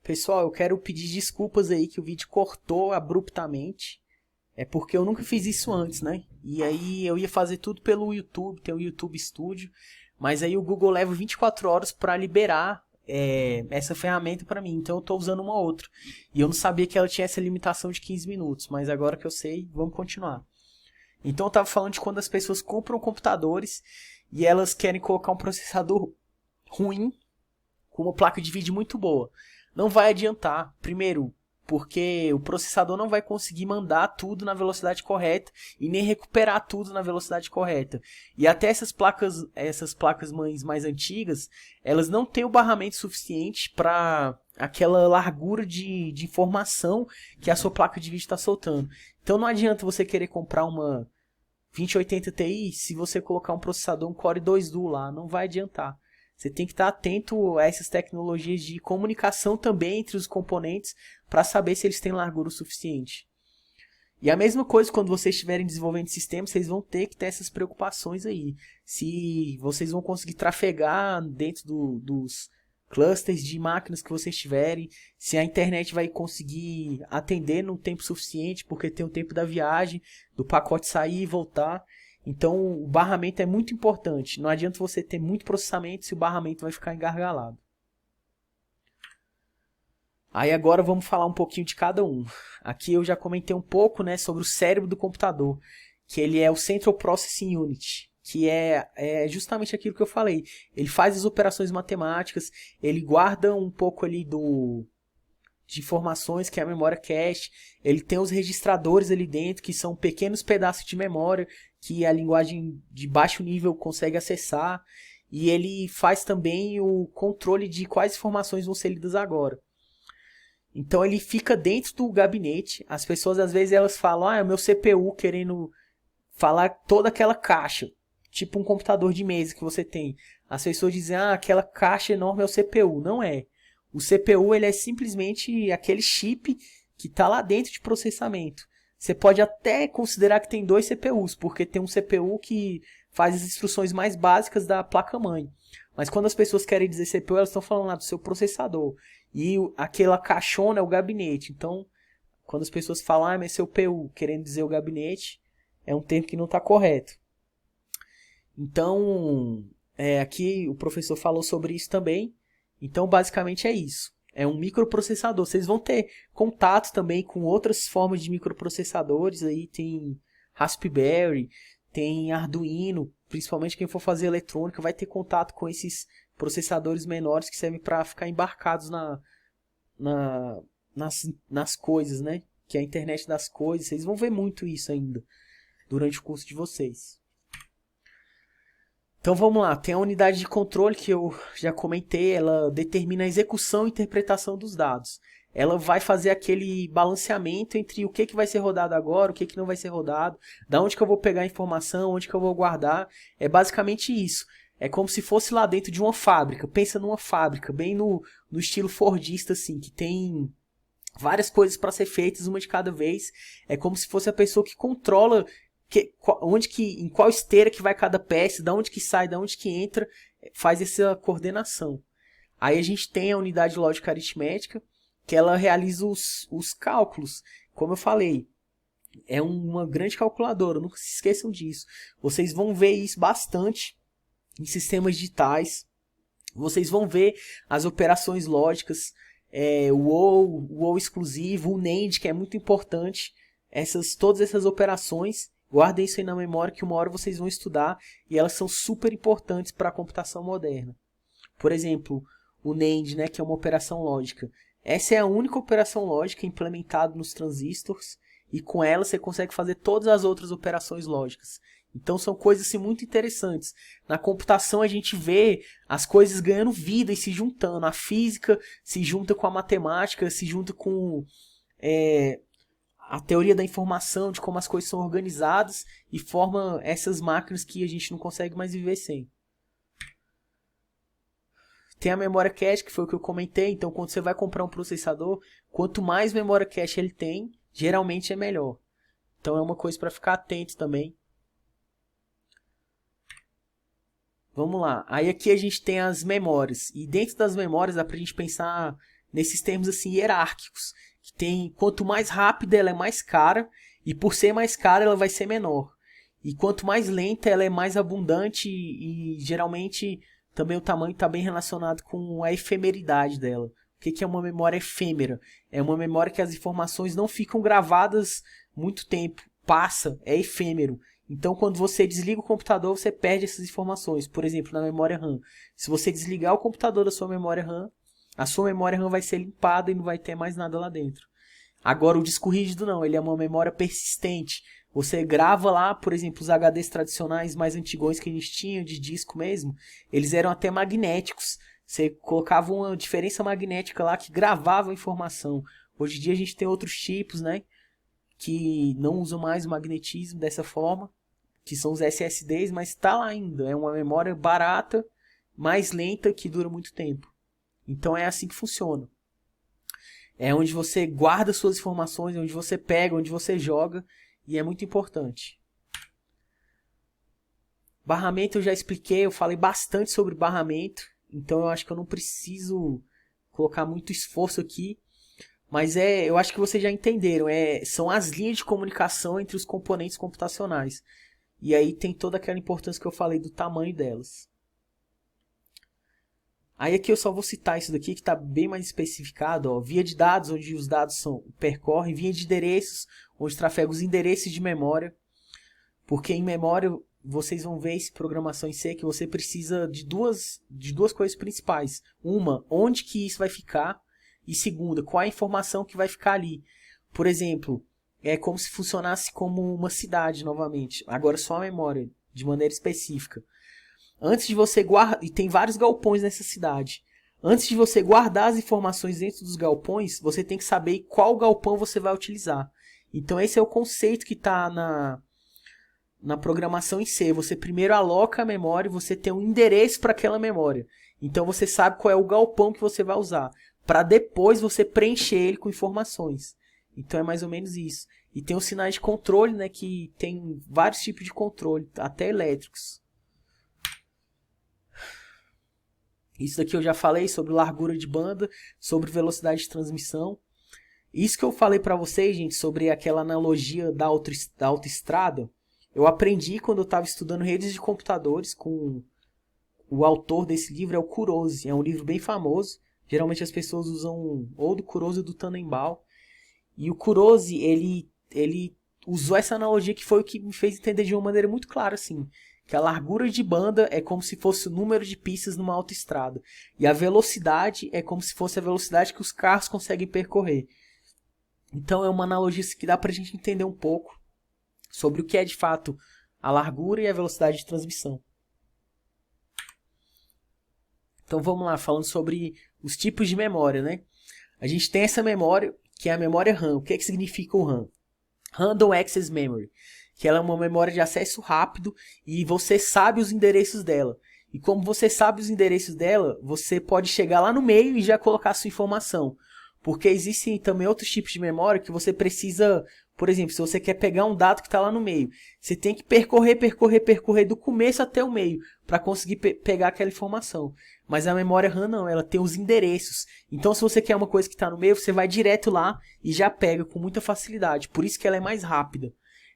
Pessoal, eu quero pedir desculpas aí que o vídeo cortou abruptamente. É porque eu nunca fiz isso antes, né? E aí eu ia fazer tudo pelo YouTube, tem o YouTube Studio, mas aí o Google leva 24 horas para liberar essa ferramenta para mim, então eu tô usando uma outra. E eu não sabia que ela tinha essa limitação de 15 minutos, mas agora que eu sei, vamos continuar. Então eu tava falando de quando as pessoas compram computadores e elas querem colocar um processador ruim com uma placa de vídeo muito boa. Não vai adiantar. Primeiro, porque o processador não vai conseguir mandar tudo na velocidade correta e nem recuperar tudo na velocidade correta. E até essas placas mães mais antigas, elas não têm o barramento suficiente para aquela largura de informação que a sua placa de vídeo está soltando. Então não adianta você querer comprar uma 2080 Ti se você colocar um processador, um Core 2 Duo lá, não vai adiantar. Você tem que estar atento a essas tecnologias de comunicação também entre os componentes para saber se eles têm largura o suficiente. E a mesma coisa quando vocês estiverem desenvolvendo sistemas, vocês vão ter que ter essas preocupações aí. Se vocês vão conseguir trafegar dentro dos clusters de máquinas que vocês tiverem, se a internet vai conseguir atender no tempo suficiente, porque tem o tempo da viagem, do pacote sair e voltar. Então o barramento é muito importante. Não adianta você ter muito processamento se o barramento vai ficar engargalado. Aí agora vamos falar um pouquinho de cada um. Aqui eu já comentei um pouco, né, sobre o cérebro do computador, que ele é o Central Processing Unit, que é justamente aquilo que eu falei. Ele faz as operações matemáticas, ele guarda um pouco ali de informações, que é a memória cache. Ele tem os registradores ali dentro, que são pequenos pedaços de memória que a linguagem de baixo nível consegue acessar. E ele faz também o controle de quais informações vão ser lidas agora. Então ele fica dentro do gabinete. As pessoas às vezes elas falam, é o meu CPU querendo falar toda aquela caixa. Tipo um computador de mesa que você tem. As pessoas dizem, aquela caixa enorme é o CPU. Não é. O CPU ele é simplesmente aquele chip que está lá dentro de processamento. Você pode até considerar que tem dois CPUs, porque tem um CPU que faz as instruções mais básicas da placa-mãe. Mas quando as pessoas querem dizer CPU, elas estão falando lá do seu processador. E aquela caixona é o gabinete. Então, quando as pessoas falam, é meu CPU, querendo dizer o gabinete, é um termo que não está correto. Então, aqui o professor falou sobre isso também. Então, basicamente é isso. É um microprocessador. Vocês vão ter contato também com outras formas de microprocessadores. Aí tem Raspberry, tem Arduino. Principalmente quem for fazer eletrônica vai ter contato com esses processadores menores que servem para ficar embarcados nas coisas, né? Que é a internet das coisas. Vocês vão ver muito isso ainda durante o curso de vocês. Então vamos lá, tem a unidade de controle que eu já comentei, ela determina a execução e interpretação dos dados. Ela vai fazer aquele balanceamento entre o que vai ser rodado agora, o que não vai ser rodado, da onde que eu vou pegar a informação, onde que eu vou guardar. É basicamente isso. É como se fosse lá dentro de uma fábrica. Pensa numa fábrica, bem no estilo fordista, assim, que tem várias coisas para ser feitas, uma de cada vez. É como se fosse a pessoa que controla em qual esteira que vai cada peça, da onde que sai, da onde que entra, faz essa coordenação. Aí a gente tem a unidade lógica aritmética, que ela realiza os cálculos. Como eu falei, é uma grande calculadora, nunca se esqueçam disso. Vocês vão ver isso bastante em sistemas digitais. Vocês vão ver as operações lógicas, o OR exclusivo, o NAND, que é muito importante. Todas essas operações, guardem isso aí na memória que uma hora vocês vão estudar e elas são super importantes para a computação moderna. Por exemplo, o NAND, né, que é uma operação lógica. Essa é a única operação lógica implementada nos transistores e com ela você consegue fazer todas as outras operações lógicas. Então são coisas assim, muito interessantes. Na computação a gente vê as coisas ganhando vida e se juntando. A física se junta com a matemática, se junta com a teoria da informação, de como as coisas são organizadas e forma essas máquinas que a gente não consegue mais viver sem. Tem a memória cache, que foi o que eu comentei. Então, quando você vai comprar um processador, quanto mais memória cache ele tem, geralmente é melhor. Então, é uma coisa para ficar atento também. Vamos lá. Aí aqui a gente tem as memórias. E dentro das memórias dá para a gente pensar nesses termos assim hierárquicos, que tem quanto mais rápida ela é mais cara, e por ser mais cara ela vai ser menor. E quanto mais lenta ela é mais abundante e geralmente também o tamanho está bem relacionado com a efemeridade dela. O que é uma memória efêmera? É uma memória que as informações não ficam gravadas muito tempo, passa, é efêmero. Então, quando você desliga o computador, você perde essas informações. Por exemplo, na memória RAM. Se você desligar o computador da sua memória RAM, a sua memória RAM vai ser limpada e não vai ter mais nada lá dentro. Agora, o disco rígido não, ele é uma memória persistente. Você grava lá, por exemplo, os HDs tradicionais mais antigos que a gente tinha, de disco mesmo, eles eram até magnéticos. Você colocava uma diferença magnética lá que gravava a informação. Hoje em dia a gente tem outros tipos, né, que não usam mais o magnetismo dessa forma, que são os SSDs, mas está lá ainda. É uma memória barata, mais lenta, que dura muito tempo. Então é assim que funciona. É onde você guarda suas informações, onde você pega, onde você joga, e é muito importante. Barramento eu já expliquei, eu falei bastante sobre barramento, então eu acho que eu não preciso colocar muito esforço aqui, mas eu acho que vocês já entenderam, são as linhas de comunicação entre os componentes computacionais. E aí tem toda aquela importância que eu falei do tamanho delas. Aí aqui eu só vou citar isso daqui que está bem mais especificado. Ó. Via de dados, onde os dados percorrem. Via de endereços, onde trafega os endereços de memória. Porque em memória, vocês vão ver esse programação em C que você precisa de duas coisas principais. Uma, onde que isso vai ficar. E segunda, qual a informação que vai ficar ali. Por exemplo, é como se funcionasse como uma cidade novamente. Agora só a memória, de maneira específica. Antes de você guardar, e tem vários galpões nessa cidade. Antes de você guardar as informações dentro dos galpões, você tem que saber qual galpão você vai utilizar. Então esse é o conceito que está na programação em C. Você primeiro aloca a memória e você tem um endereço para aquela memória. Então você sabe qual é o galpão que você vai usar, para depois você preencher ele com informações. Então é mais ou menos isso. E tem os sinais de controle, né, que tem vários tipos de controle, até elétricos. Isso daqui eu já falei sobre largura de banda, sobre velocidade de transmissão. Isso que eu falei para vocês, gente, sobre aquela analogia da autoestrada, eu aprendi quando eu estava estudando redes de computadores com o autor desse livro, é o Kurose. É um livro bem famoso. Geralmente as pessoas usam ou do Kurose ou do Tannenbaum. E o Kurose, ele usou essa analogia que foi o que me fez entender de uma maneira muito clara, assim. Que a largura de banda é como se fosse o número de pistas numa autoestrada. E a velocidade é como se fosse a velocidade que os carros conseguem percorrer. Então é uma analogia que dá pra gente entender um pouco sobre o que é de fato a largura e a velocidade de transmissão. Então vamos lá, falando sobre os tipos de memória, né? A gente tem essa memória, que é a memória RAM. O que significa o RAM? Random Access Memory. Que ela é uma memória de acesso rápido e você sabe os endereços dela. E como você sabe os endereços dela, você pode chegar lá no meio e já colocar a sua informação. Porque existem também outros tipos de memória que você precisa, por exemplo, se você quer pegar um dado que está lá no meio, você tem que percorrer do começo até o meio para conseguir pegar aquela informação. Mas a memória RAM não, ela tem os endereços. Então se você quer uma coisa que está no meio, você vai direto lá e já pega com muita facilidade. Por isso que ela é mais rápida.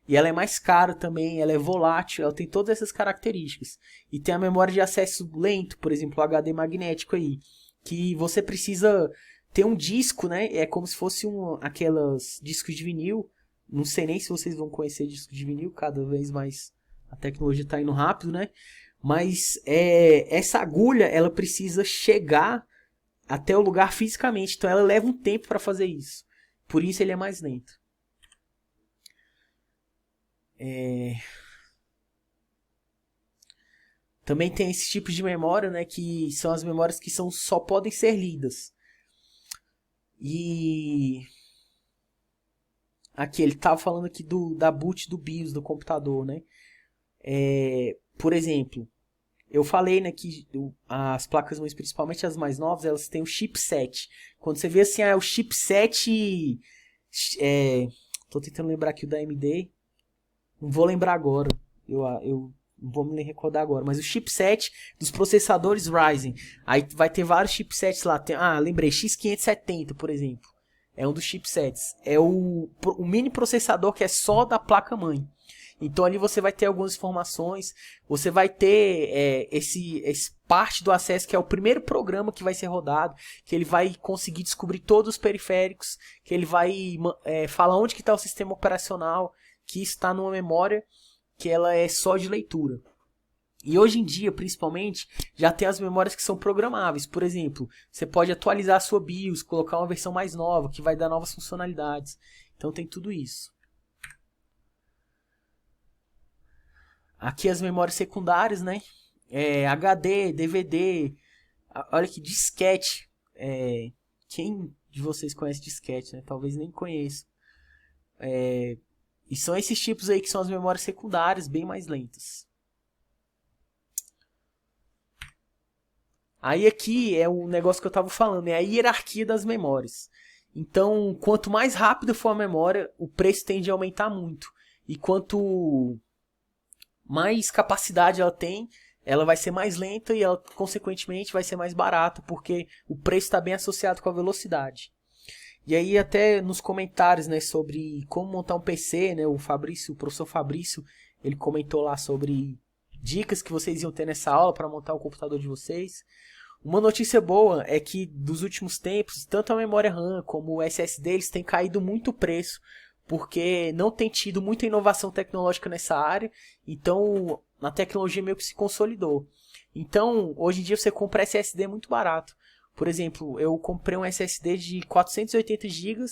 E ela é mais cara também, ela é volátil, ela tem todas essas características. E tem a memória de acesso lento, por exemplo, o HD magnético aí, que você precisa ter um disco, né? É como se fosse aquelas discos de vinil. Não sei nem se vocês vão conhecer discos de vinil, cada vez mais a tecnologia está indo rápido, né? Mas essa agulha, ela precisa chegar até o lugar fisicamente, então ela leva um tempo para fazer isso. Por isso ele é mais lento. Também tem esse tipo de memória, né, que são as memórias que só podem ser lidas. E aqui ele estava falando aqui da boot do BIOS do computador, né? Por exemplo, eu falei, né, que as placas mães, principalmente as mais novas, elas têm o chipset. Quando você vê assim, o chipset, tô tentando lembrar aqui o da AMD. Não vou lembrar agora. Eu não vou me recordar agora, mas o chipset dos processadores Ryzen. Aí vai ter vários chipsets lá. Lembrei, X570, por exemplo. É um dos chipsets. É o mini processador que é só da placa-mãe. Então ali você vai ter algumas informações. Você vai ter esse parte do acesso, que é o primeiro programa que vai ser rodado. Que ele vai conseguir descobrir todos os periféricos. Que ele vai falar onde que está o sistema operacional. Que está numa memória que ela é só de leitura. E hoje em dia, principalmente, já tem as memórias que são programáveis. Por exemplo, você pode atualizar a sua BIOS, colocar uma versão mais nova, que vai dar novas funcionalidades. Então tem tudo isso. Aqui as memórias secundárias, né? HD, DVD, olha aqui, disquete. Quem de vocês conhece disquete, né? Talvez nem conheça. E são esses tipos aí que são as memórias secundárias, bem mais lentas. Aí aqui é o negócio que eu estava falando, é a hierarquia das memórias. Então, quanto mais rápida for a memória, o preço tende a aumentar muito. E quanto mais capacidade ela tem, ela vai ser mais lenta e ela, consequentemente, vai ser mais barata, porque o preço está bem associado com a velocidade. E aí até nos comentários, né, sobre como montar um PC, né, o professor Fabrício, ele comentou lá sobre dicas que vocês iam ter nessa aula para montar o computador de vocês. Uma notícia boa é que dos últimos tempos, tanto a memória RAM como o SSD, eles têm caído muito o preço, porque não tem tido muita inovação tecnológica nessa área, então a tecnologia meio que se consolidou. Então, hoje em dia você compra SSD muito barato. Por exemplo, eu comprei um SSD de 480 GB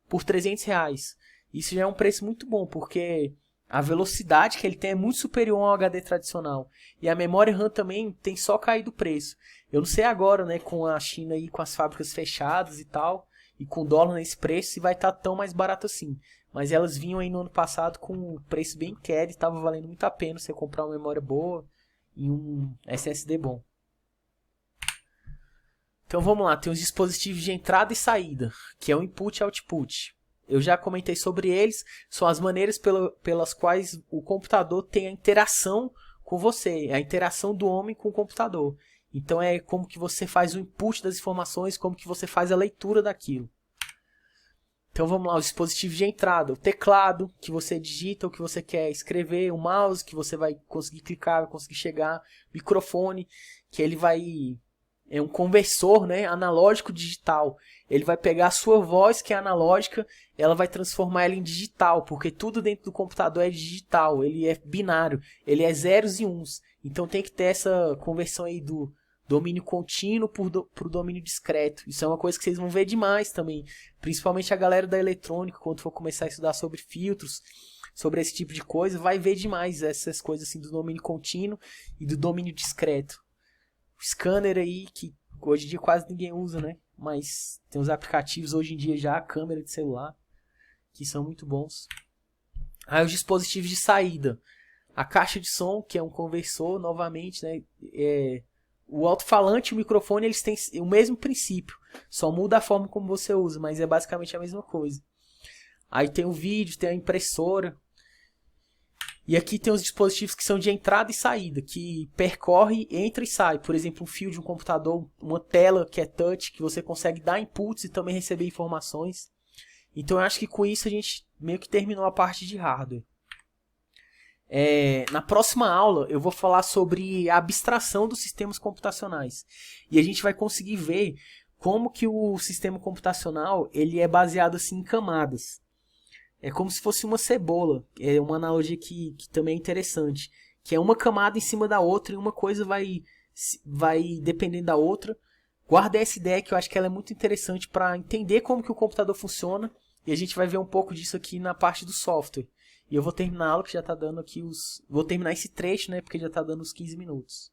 por R$300. Isso já é um preço muito bom, porque a velocidade que ele tem é muito superior ao HD tradicional. E a memória RAM também tem só caído o preço. Eu não sei agora, né, com a China aí com as fábricas fechadas e tal, e com o dólar nesse preço, se vai estar tão mais barato assim. Mas elas vinham aí no ano passado com um preço bem queda e estava valendo muito a pena você comprar uma memória boa e um SSD bom. Então vamos lá, tem os dispositivos de entrada e saída, que é o input e output. Eu já comentei sobre eles, são as maneiras pelas quais o computador tem a interação com você, a interação do homem com o computador. Então é como que você faz o input das informações, como que você faz a leitura daquilo. Então vamos lá, os dispositivos de entrada, o teclado, que você digita o que você quer escrever, o mouse, que você vai conseguir clicar, vai conseguir chegar, microfone, que ele vai... É um conversor, né, analógico digital. Ele vai pegar a sua voz, que é analógica, ela vai transformar ela em digital, porque tudo dentro do computador é digital, ele é binário, ele é zeros e uns. Então tem que ter essa conversão aí do domínio contínuo para o domínio discreto. Isso é uma coisa que vocês vão ver demais também, principalmente a galera da eletrônica, quando for começar a estudar sobre filtros, sobre esse tipo de coisa, vai ver demais essas coisas assim do domínio contínuo e do domínio discreto. O scanner aí, que hoje em dia quase ninguém usa, né? Mas tem os aplicativos hoje em dia já, a câmera de celular, que são muito bons. Aí os dispositivos de saída. A caixa de som, que é um conversor, novamente, né? O alto-falante e o microfone, eles têm o mesmo princípio. Só muda a forma como você usa, mas é basicamente a mesma coisa. Aí tem o vídeo, tem a impressora. E aqui tem os dispositivos que são de entrada e saída, que percorre, entra e sai. Por exemplo, um fio de um computador, uma tela que é touch, que você consegue dar inputs e também receber informações. Então eu acho que com isso a gente meio que terminou a parte de hardware. Na próxima aula eu vou falar sobre a abstração dos sistemas computacionais. E a gente vai conseguir ver como que o sistema computacional ele é baseado assim, em camadas. É como se fosse uma cebola. É uma analogia que também é interessante. Que é uma camada em cima da outra e uma coisa vai dependendo da outra. Guarda essa ideia que eu acho que ela é muito interessante para entender como que o computador funciona. E a gente vai ver um pouco disso aqui na parte do software. E eu vou terminar a aula que já está dando aqui os... Vou terminar esse trecho, né? Porque já está dando os 15 minutos.